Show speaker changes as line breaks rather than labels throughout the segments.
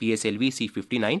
PSLV C-59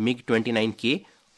MiG-29K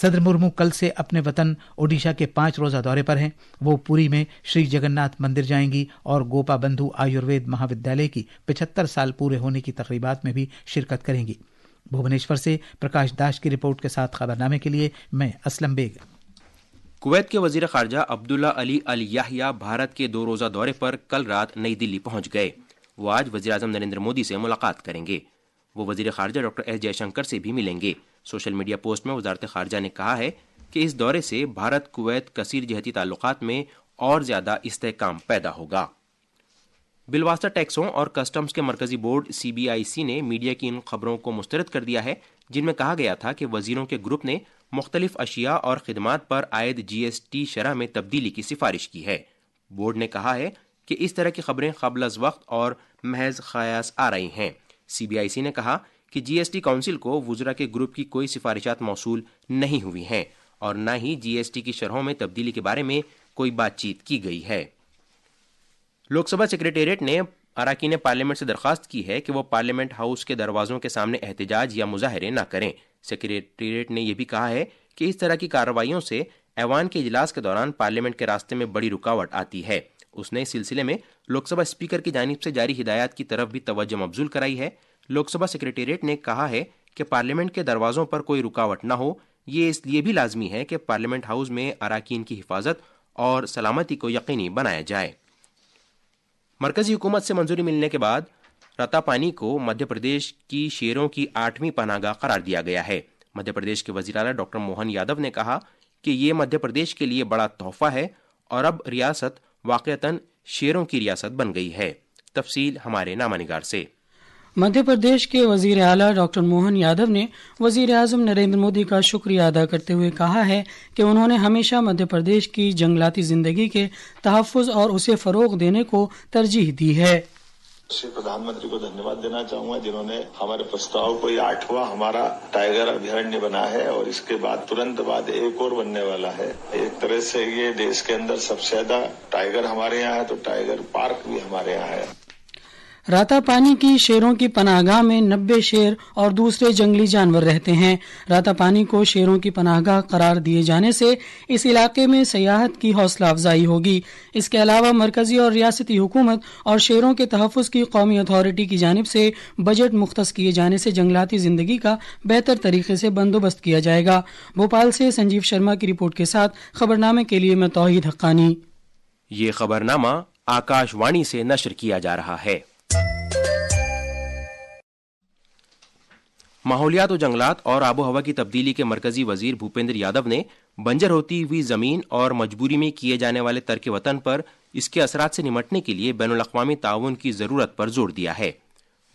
صدر مرمو کل سے اپنے وطن اوڈیشہ کے 5 روزہ دورے پر ہیں۔ وہ پوری میں شری جگناتھ مندر جائیں گی اور گوپا بندھو آیوروید مہاودیالیہ کی 75 سال پورے ہونے کی تقریبات میں بھی شرکت کریں گی۔ بھوونیشور سے پرکاش داس کی رپورٹ کے ساتھ خبرنامے کے لیے میں اسلم بیگ۔
کویت کے وزیر خارجہ عبداللہ علی الیحییٰ بھارت کے 2 روزہ دورے پر کل رات نئی دلی پہنچ گئے۔ وہ آج وزیر اعظم نریندر مودی سے ملاقات کریں گے۔ وہ وزیر خارجہ ڈاکٹر ایس جے شنکر سے بھی ملیں گے۔ سوشل میڈیا پوسٹ میں وزارت خارجہ نے کہا ہے کہ اس دورے سے بھارت کویت کثیر جہتی تعلقات میں اور زیادہ استحکام پیدا ہوگا۔ بالواسطہ ٹیکسوں اور کسٹمز کے مرکزی بورڈ CBIC نے میڈیا کی ان خبروں کو مسترد کر دیا ہے جن میں کہا گیا تھا کہ وزیروں کے گروپ نے مختلف اشیاء اور خدمات پر عائد GST شرح میں تبدیلی کی سفارش کی ہے۔ بورڈ نے کہا ہے کہ اس طرح کی خبریں قبل از وقت اور محض خیاس آ رہی ہیں۔ CBIC نے کہا کہ GST کونسل کو وزراء کے گروپ کی کوئی سفارشات موصول نہیں ہوئی ہیں اور نہ ہی GST کی شرحوں میں تبدیلی کے بارے میں کوئی بات چیت کی گئی ہے۔ لوک سبھا سیکریٹریٹ نے اراکین پارلیمنٹ سے درخواست کی ہے کہ وہ پارلیمنٹ ہاؤس کے دروازوں کے سامنے احتجاج یا مظاہرے نہ کریں۔ سیکریٹریٹ نے یہ بھی کہا ہے کہ اس طرح کی کارروائیوں سے ایوان کے اجلاس کے دوران پارلیمنٹ کے راستے میں بڑی رکاوٹ آتی ہے۔ اس نے اس سلسلے میں لوک سبھا اسپیکر کی جانب سے جاری ہدایات کی طرف بھی توجہ مبذول کرائی ہے۔ لوک سبھا سیکریٹریٹ نے کہا ہے کہ پارلیمنٹ کے دروازوں پر کوئی رکاوٹ نہ ہو، یہ اس لیے بھی لازمی ہے کہ پارلیمنٹ ہاؤس میں اراکین کی حفاظت اور سلامتی کو یقینی بنایا جائے۔ مرکزی حکومت سے منظوری ملنے کے بعد رتا پانی کو مدھیہ پردیش کی شیروں کی 8ویں پناہ گاہ قرار دیا گیا ہے۔ مدھیہ پردیش کے وزیر اعلیٰ ڈاکٹر موہن یادو نے کہا کہ یہ مدھیہ پردیش کے لیے بڑا تحفہ ہے اور اب ریاست واقعتاً شیروں کی ریاست بن گئی ہے۔ تفصیل ہمارے نامہ نگار سے۔
مدھیہ پردیش کے وزیر اعلیٰ ڈاکٹر موہن یادو نے وزیر اعظم نریندر مودی کا شکریہ ادا کرتے ہوئے کہا ہے کہ انہوں نے ہمیشہ مدھیہ پردیش کی جنگلاتی زندگی کے تحفظ اور اسے فروغ دینے کو ترجیح دی ہے۔
پردھان منتری کو دھنیہ دینا چاہوں گا جنہوں نے ہمارے پرستاؤ کو یہ 8واں ہمارا ٹائیگر ابھیارنیہ بنا ہے اور اس کے بعد ترنت بعد ایک اور بننے والا ہے۔ ایک طرح سے یہ دیش کے اندر سب سے زیادہ ٹائیگر ہمارے یہاں ہے تو ٹائیگر پارک بھی ہمارے یہاں ہے۔
راتا پانی کی شیروں کی پناہ گاہ میں 90 شیر اور دوسرے جنگلی جانور رہتے ہیں۔ راتا پانی کو شیروں کی پناہ گاہ قرار دیے جانے سے اس علاقے میں سیاحت کی حوصلہ افزائی ہوگی۔ اس کے علاوہ مرکزی اور ریاستی حکومت اور شیروں کے تحفظ کی قومی اتھارٹی کی جانب سے بجٹ مختص کیے جانے سے جنگلاتی زندگی کا بہتر طریقے سے بندوبست کیا جائے گا۔ بھوپال سے سنجیو شرما کی رپورٹ کے ساتھ خبرنامے کے لیے میں توحید حقانی۔
یہ خبرنامہ آکاش وانی سے نشر کیا جا رہا ہے۔ ماحولیات و جنگلات اور آب و ہوا کی تبدیلی کے مرکزی وزیر بھوپیندر یادو نے بنجر ہوتی ہوئی زمین اور مجبوری میں کیے جانے والے ترک وطن پر اس کے اثرات سے نمٹنے کے لیے بین الاقوامی تعاون کی ضرورت پر زور دیا ہے۔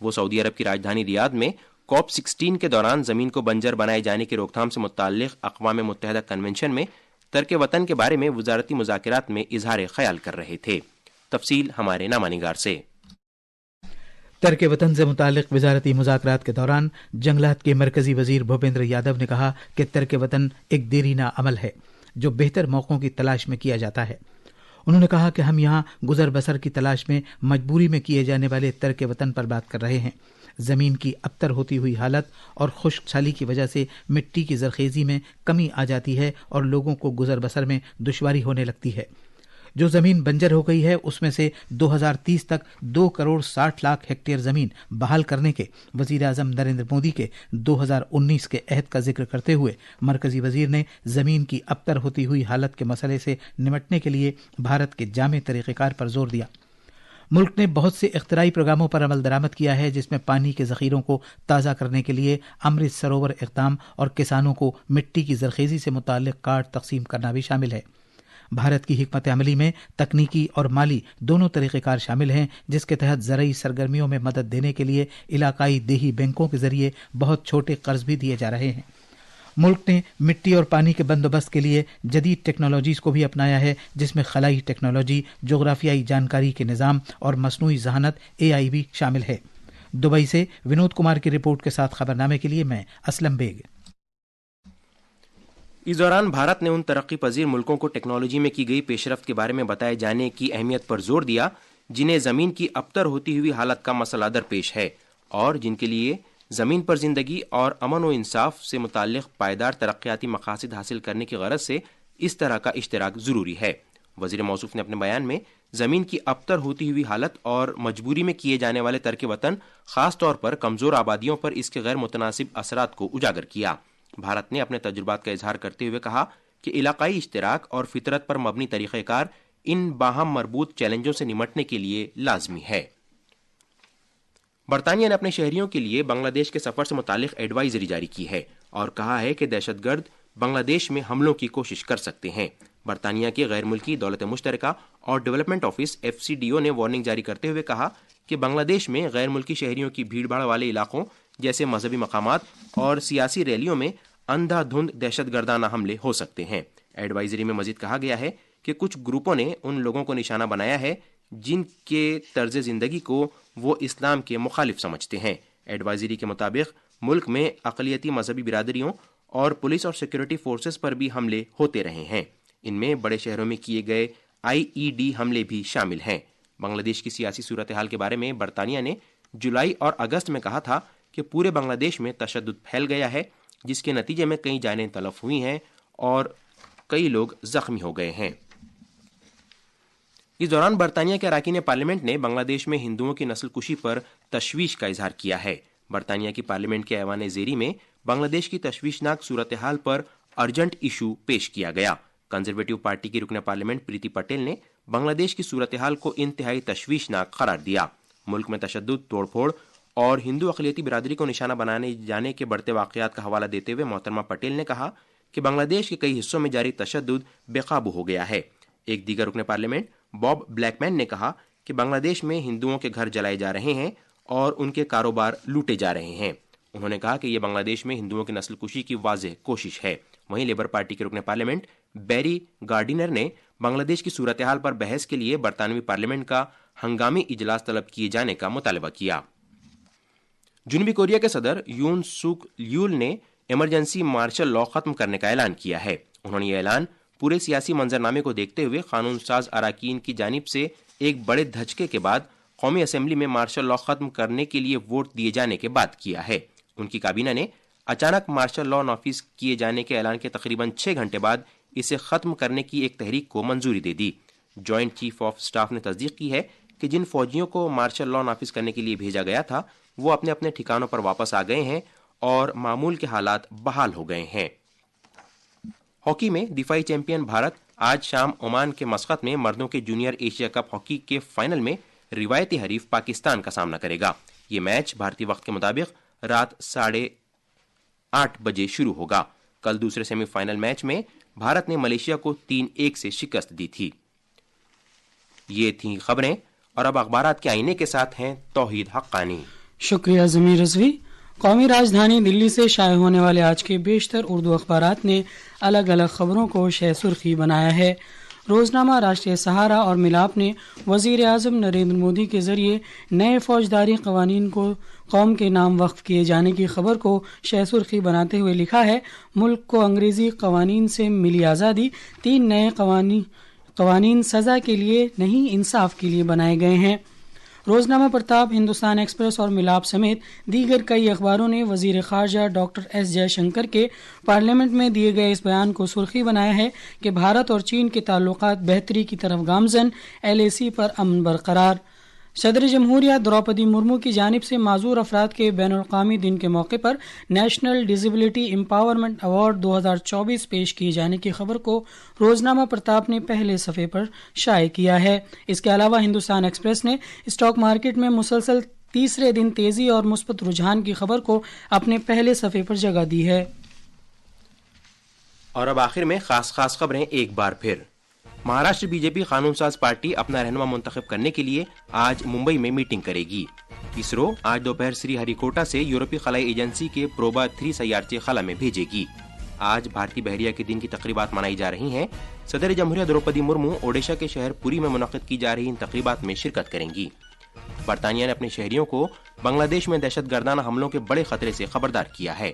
وہ سعودی عرب کی راجدھانی ریاض میں COP16 کے دوران زمین کو بنجر بنائے جانے کی روک تھام سے متعلق اقوام متحدہ کنونشن میں ترک وطن کے بارے میں وزارتی مذاکرات میں اظہار خیال کر رہے تھے۔ تفصیل ہمارے نامہ نگار سے۔
ترک وطن سے متعلق وزارتی مذاکرات کے دوران جنگلات کے مرکزی وزیر بھوپیندر یادو نے کہا کہ ترک وطن ایک دیرینہ عمل ہے جو بہتر موقعوں کی تلاش میں کیا جاتا ہے۔ انہوں نے کہا کہ ہم یہاں گزر بسر کی تلاش میں مجبوری میں کیے جانے والے ترک وطن پر بات کر رہے ہیں۔ زمین کی ابتر ہوتی ہوئی حالت اور خشک سالی کی وجہ سے مٹی کی زرخیزی میں کمی آ جاتی ہے اور لوگوں کو گزر بسر میں دشواری ہونے لگتی ہے۔ جو زمین بنجر ہو گئی ہے اس میں سے 2030 تک 2 کروڑ 60 لاکھ ہیکٹیئر زمین بحال کرنے کے وزیر اعظم نریندر مودی کے 2019 کے عہد کا ذکر کرتے ہوئے مرکزی وزیر نے زمین کی ابتر ہوتی ہوئی حالت کے مسئلے سے نمٹنے کے لیے بھارت کے جامع طریقہ کار پر زور دیا۔ ملک نے بہت سے اختراعی پروگراموں پر عمل درآمد کیا ہے جس میں پانی کے ذخیروں کو تازہ کرنے کے لیے امرت سروور اقدام اور کسانوں کو مٹی کی زرخیزی سے متعلق کارڈ تقسیم کرنا بھی شامل ہے۔ بھارت کی حکمت عملی میں تکنیکی اور مالی دونوں طریقہ کار شامل ہیں جس کے تحت زرعی سرگرمیوں میں مدد دینے کے لیے علاقائی دیہی بینکوں کے ذریعے بہت چھوٹے قرض بھی دیے جا رہے ہیں۔ ملک نے مٹی اور پانی کے بندوبست کے لیے جدید ٹیکنالوجیز کو بھی اپنایا ہے جس میں خلائی ٹیکنالوجی، جغرافیائی جانکاری کے نظام اور مصنوعی ذہانت AI بھی شامل ہے۔ دبئی سے ونود کمار کی رپورٹ کے ساتھ خبرنامے کے لیے میں اسلم بیگ۔
اس دوران بھارت نے ان ترقی پذیر ملکوں کو ٹیکنالوجی میں کی گئی پیش رفت کے بارے میں بتائے جانے کی اہمیت پر زور دیا جنہیں زمین کی ابتر ہوتی ہوئی حالت کا مسئلہ درپیش ہے اور جن کے لیے زمین پر زندگی اور امن و انصاف سے متعلق پائیدار ترقیاتی مقاصد حاصل کرنے کی غرض سے اس طرح کا اشتراک ضروری ہے۔ وزیر موصوف نے اپنے بیان میں زمین کی ابتر ہوتی ہوئی حالت اور مجبوری میں کیے جانے والے ترک وطن، خاص طور پر کمزور آبادیوں پر اس کے غیر متناسب اثرات کو اجاگر کیا۔ بھارت نے اپنے تجربات کا اظہار کرتے ہوئے کہا کہ علاقائی اشتراک اور فطرت پر مبنی طریقہ کار ان باہم مربوط چیلنجوں سے نمٹنے کے لیے لازمی ہے۔ برطانیہ نے اپنے شہریوں کے لیے بنگلہ دیش کے سفر سے متعلق ایڈوائزری جاری کی ہے اور کہا ہے کہ دہشت گرد بنگلہ دیش میں حملوں کی کوشش کر سکتے ہیں۔ برطانیہ کے غیر ملکی دولت مشترکہ اور ڈیولپمنٹ آفس FCDO نے وارننگ جاری کرتے ہوئے کہا کہ بنگلہ دیش میں غیر ملکی شہریوں کی بھیڑ بھاڑ والے علاقوں جیسے مذہبی مقامات اور سیاسی ریلیوں میں اندھا دھند دہشت گردانہ حملے ہو سکتے ہیں۔ ایڈوائزری میں مزید کہا گیا ہے کہ کچھ گروپوں نے ان لوگوں کو نشانہ بنایا ہے جن کے طرز زندگی کو وہ اسلام کے مخالف سمجھتے ہیں۔ ایڈوائزری کے مطابق ملک میں اقلیتی مذہبی برادریوں اور پولیس اور سیکورٹی فورسز پر بھی حملے ہوتے رہے ہیں۔ ان میں بڑے شہروں میں کیے گئے IED حملے بھی شامل ہیں۔ بنگلہ دیش کی سیاسی صورتحال کے بارے میں برطانیہ نے جولائی اور اگست میں کہا تھا کہ پورے بنگلہ دیش میں تشدد پھیل گیا ہے، جس کے نتیجے میں کئی جانیں تلف ہوئی ہیں اور کئی لوگ زخمی ہو گئے ہیں۔ اس دوران برطانیہ کے اراکین پارلیمنٹ نے بنگلہ دیش میں ہندوؤں کی نسل کشی پر تشویش کا اظہار کیا ہے۔ برطانیہ کی پارلیمنٹ کے ایوان زیری میں بنگلہ دیش کی تشویشناک صورتحال پر ارجنٹ ایشو پیش کیا گیا۔ کنزرویٹو پارٹی کی رکن پارلیمنٹ پریتی پٹیل نے بنگلہ دیش کی صورتحال کو انتہائی تشویشناک قرار دیا۔ ملک میں تشدد، توڑ پھوڑ اور ہندو اقلیتی برادری کو نشانہ بنانے جانے کے بڑھتے واقعات کا حوالہ دیتے ہوئے محترمہ پٹیل نے کہا کہ بنگلہ دیش کے کئی حصوں میں جاری تشدد بے قابو ہو گیا ہے۔ ایک دیگر رکن پارلیمنٹ باب بلیک مین نے کہا کہ بنگلہ دیش میں ہندوؤں کے گھر جلائے جا رہے ہیں اور ان کے کاروبار لوٹے جا رہے ہیں۔ انہوں نے کہا کہ یہ بنگلہ دیش میں ہندوؤں کی نسل کشی کی واضح کوشش ہے۔ وہیں لیبر پارٹی کے رکن پارلیمنٹ بیری گارڈینر نے بنگلہ دیش کی صورتحال پر بحث کے لیے برطانوی پارلیمنٹ کا ہنگامی اجلاس طلب کیے جانے کا مطالبہ کیا۔ جنوبی کوریا کے صدر یون سوک لیول نے ایمرجنسی مارشل لاء ختم کرنے کا اعلان کیا ہے۔ انہوں نے یہ اعلان پورے سیاسی منظرنامے کو دیکھتے ہوئے قانون ساز اراکین کی جانب سے ایک بڑے دھچکے کے بعد قومی اسمبلی میں مارشل لاء ختم کرنے کے لیے ووٹ دیے جانے کے بعد کیا ہے۔ ان کی کابینہ نے اچانک مارشل لاء نافذ کیے جانے کے اعلان کے تقریباً 6 گھنٹے بعد اسے ختم کرنے کی ایک تحریک کو منظوری دے دی۔ جوائنٹ چیف آف سٹاف نے تصدیق کی ہے کہ جن فوجیوں کو مارشل لاء نافذ کرنے کے لیے بھیجا گیا تھا وہ اپنے اپنے ٹھکانوں پر واپس آ گئے ہیں اور معمول کے حالات بحال ہو گئے ہیں۔ ہاکی میں دفاعی چیمپئن بھارت آج شام عمان کے مسقط میں مردوں کے جونیئر ایشیا کپ ہاکی کے فائنل میں روایتی حریف پاکستان کا سامنا کرے گا۔ یہ میچ بھارتی وقت کے مطابق رات 8:30 بجے شروع ہوگا۔ کل دوسرے سیمی فائنل میچ میں بھارت نے ملیشیا کو 3-1 سے شکست دی تھی۔ یہ تھیں خبریں اور اب اخبارات کے آئینے کے ساتھ ہیں توحید حقانی۔
شکریہ ضمیر رضوی۔ قومی راجدھانی دلی سے شائع ہونے والے آج کے بیشتر اردو اخبارات نے الگ الگ خبروں کو شہ سرخی بنایا ہے۔ روزنامہ راشٹریہ سہارا اور ملاپ نے وزیر اعظم نریندر مودی کے ذریعے نئے فوجداری قوانین کو قوم کے نام وقف کیے جانے کی خبر کو شہ سرخی بناتے ہوئے لکھا ہے، ملک کو انگریزی قوانین سے ملی آزادی، 3 نئے قوانین سزا کے لیے نہیں انصاف کے لیے بنائے گئے ہیں۔ روزنامہ پرتاپ، ہندوستان ایکسپریس اور ملاپ سمیت دیگر کئی اخباروں نے وزیر خارجہ ڈاکٹر ایس جے شنکر کے پارلیمنٹ میں دیے گئے اس بیان کو سرخی بنایا ہے کہ بھارت اور چین کے تعلقات بہتری کی طرف گامزن، LAC پر امن برقرار۔ صدر جمہوریہ دروپدی مرمو کی جانب سے معذور افراد کے بین الاقوامی دن کے موقع پر نیشنل ڈسیبلٹی امپاورمنٹ ایوارڈ 2024 پیش کیے جانے کی خبر کو روزنامہ پرتاپ نے پہلے صفحے پر شائع کیا ہے۔ اس کے علاوہ ہندوستان ایکسپریس نے اسٹاک مارکیٹ میں مسلسل تیسرے دن تیزی اور مثبت رجحان کی خبر کو اپنے پہلے صفحے پر جگہ دی ہے۔
اور اب آخر میں خاص خبریں ایک بار پھر۔ مہاراشٹر BJP قانون ساز پارٹی اپنا رہنما منتخب کرنے کے لیے آج ممبئی میں میٹنگ کرے گی۔ اسرو آج دوپہر سری ہری کوٹا سے یورپی خلائی ایجنسی کے پروبا 3 سیارچے خلا میں بھیجے گی۔ آج بھارتی بحریہ کے دن کی تقریبات منائی جا رہی ہیں۔ صدر جمہوریہ دروپدی مرمو اوڈیشہ کے شہر پوری میں منعقد کی جا رہی ان تقریبات میں شرکت کریں گی۔ برطانیہ نے اپنے شہریوں کو بنگلہ دیش میں دہشت گردانہ حملوں کے بڑے خطرے سے خبردار کیا ہے۔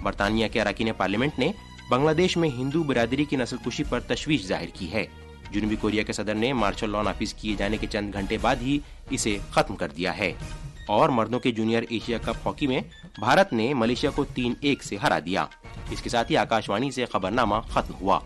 برطانیہ کے اراکین پارلیمنٹ نے بنگلہ دیش میں ہندو برادری کی نسل کشی پر تشویش ظاہر کی ہے۔ جنوبی کوریا کے صدر نے مارشل لاء نافذ کیے جانے کے چند گھنٹے بعد ہی اسے ختم کر دیا ہے۔ اور مردوں کے جونیئر ایشیا کپ ہاکی میں بھارت نے ملیشیا کو 3-1 سے ہرا دیا۔ اس کے ساتھ ہی آکاشوانی سے خبرنامہ ختم ہوا۔